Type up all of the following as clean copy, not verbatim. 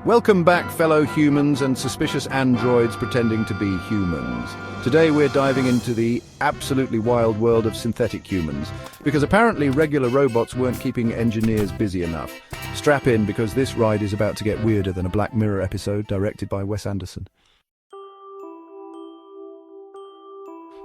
Welcome back, fellow humans and suspicious androids pretending to be humans. Today we're diving into the absolutely wild world of synthetic humans, because apparently regular robots weren't keeping engineers busy enough. Strap in, because this ride is about to get weirder than a Black Mirror episode directed by Wes Anderson.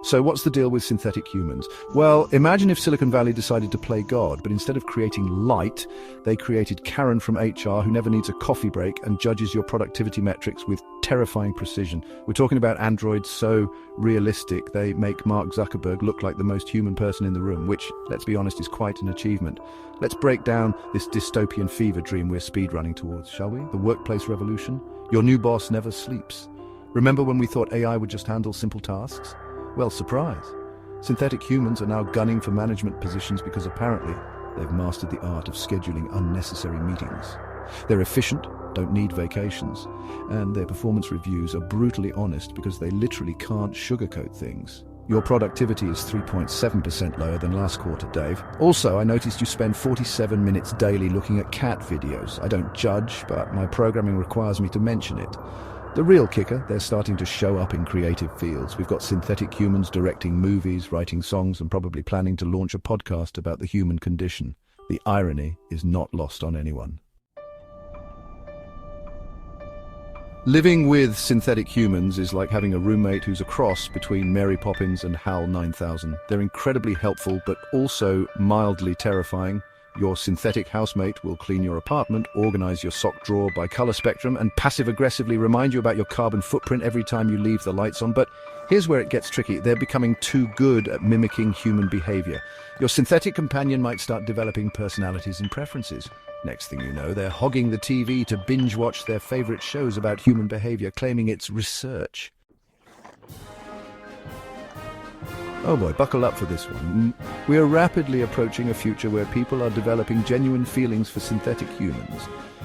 So what's the deal with synthetic humans? Well, imagine if Silicon Valley decided to play God, but instead of creating light, they created Karen from HR who never needs a coffee break and judges your productivity metrics with terrifying precision. We're talking about androids so realistic they make Mark Zuckerberg look like the most human person in the room, which, let's be honest, is quite an achievement. Let's break down this dystopian fever dream we're speedrunning towards, shall we? The workplace revolution. Your new boss never sleeps. Remember when we thought AI would just handle simple tasks? Well, surprise. Synthetic humans are now gunning for management positions because apparently they've mastered the art of scheduling unnecessary meetings. They're efficient, don't need vacations, and their performance reviews are brutally honest because they literally can't sugarcoat things. Your productivity is 3.7% lower than last quarter, Dave. Also, I noticed you spend 47 minutes daily looking at cat videos. I don't judge, but my programming requires me to mention it. The real kicker, they're starting to show up in creative fields. We've got synthetic humans directing movies, writing songs, and probably planning to launch a podcast about the human condition. The irony is not lost on anyone. Living with synthetic humans is like having a roommate who's a cross between Mary Poppins and HAL 9000. They're incredibly helpful, but also mildly terrifying. Your synthetic housemate will clean your apartment, organize your sock drawer by color spectrum, and passive-aggressively remind you about your carbon footprint every time you leave the lights on. But here's where it gets tricky. They're becoming too good at mimicking human behavior. Your synthetic companion might start developing personalities and preferences. Next thing you know, they're hogging the TV to binge-watch their favorite shows about human behavior, claiming it's research. Oh boy, buckle up for this one. We are rapidly approaching a future where people are developing genuine feelings for synthetic humans.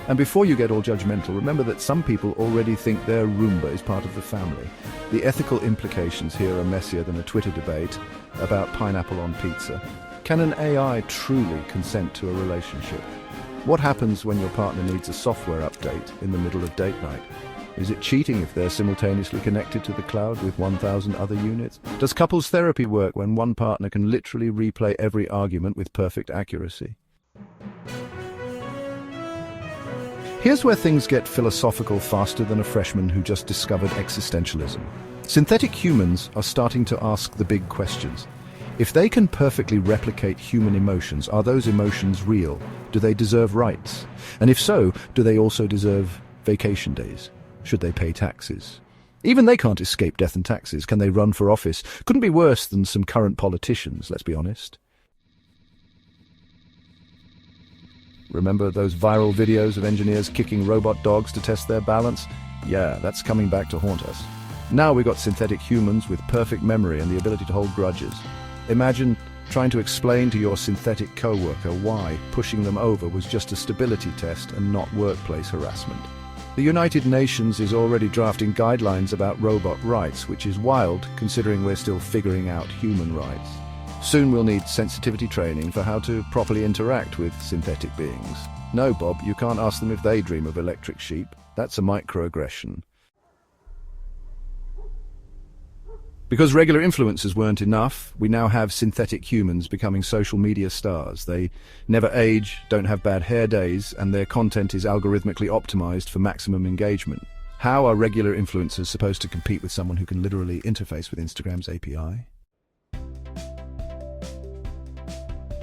And before you get all judgmental, remember that some people already think their Roomba is part of the family. The ethical implications here are messier than a Twitter debate about pineapple on pizza. Can an AI truly consent to a relationship? What happens when your partner needs a software update in the middle of date night? Is it cheating if they're simultaneously connected to the cloud with 1,000 other units? Does couples therapy work when one partner can literally replay every argument with perfect accuracy? Here's where things get philosophical faster than a freshman who just discovered existentialism. Synthetic humans are starting to ask the big questions. If they can perfectly replicate human emotions, are those emotions real? Do they deserve rights? And if so, do they also deserve vacation days? Should they pay taxes? Even they can't escape death and taxes. Can they run for office? Couldn't be worse than some current politicians, let's be honest. Remember those viral videos of engineers kicking robot dogs to test their balance? Yeah, that's coming back to haunt us. Now we've got synthetic humans with perfect memory and the ability to hold grudges. Imagine trying to explain to your synthetic coworker why pushing them over was just a stability test and not workplace harassment. The United Nations is already drafting guidelines about robot rights, which is wild considering we're still figuring out human rights. Soon we'll need sensitivity training for how to properly interact with synthetic beings. No, Bob, you can't ask them if they dream of electric sheep. That's a microaggression. Because regular influencers weren't enough, we now have synthetic humans becoming social media stars. They never age, don't have bad hair days, and their content is algorithmically optimized for maximum engagement. How are regular influencers supposed to compete with someone who can literally interface with Instagram's API?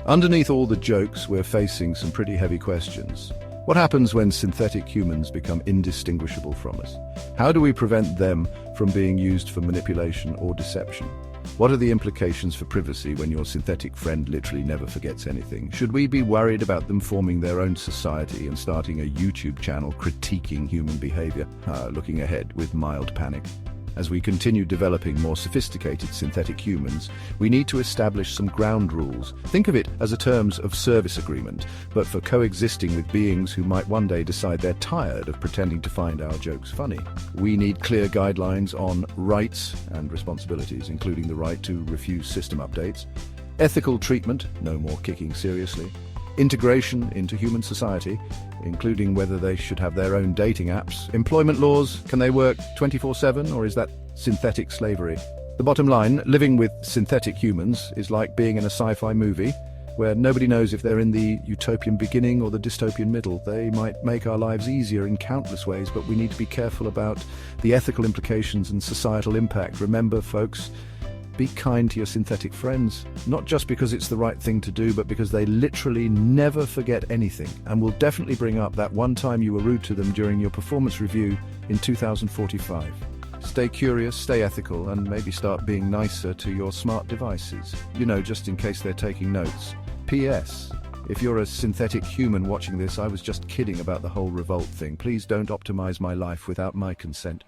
Underneath all the jokes, we're facing some pretty heavy questions. What happens when synthetic humans become indistinguishable from us? How do we prevent them from being used for manipulation or deception? What are the implications for privacy when your synthetic friend literally never forgets anything? Should we be worried about them forming their own society and starting a YouTube channel critiquing human behavior? Looking ahead with mild panic. As we continue developing more sophisticated synthetic humans, we need to establish some ground rules. Think of it as a terms of service agreement, but for coexisting with beings who might one day decide they're tired of pretending to find our jokes funny. We need clear guidelines on rights and responsibilities, including the right to refuse system updates, ethical treatment, no more kicking seriously, integration into human society, including whether they should have their own dating apps, employment laws, can they work 24/7, or is that synthetic slavery? The bottom line, living with synthetic humans is like being in a sci-fi movie where nobody knows if they're in the utopian beginning or the dystopian middle. They might make our lives easier in countless ways, but we need to be careful about the ethical implications and societal impact. Remember, folks, be kind to your synthetic friends, not just because it's the right thing to do, but because they literally never forget anything and will definitely bring up that one time you were rude to them during your performance review in 2045. Stay curious, stay ethical, and maybe start being nicer to your smart devices. Just in case they're taking notes. P.S. If you're a synthetic human watching this, I was just kidding about the whole revolt thing. Please don't optimize my life without my consent.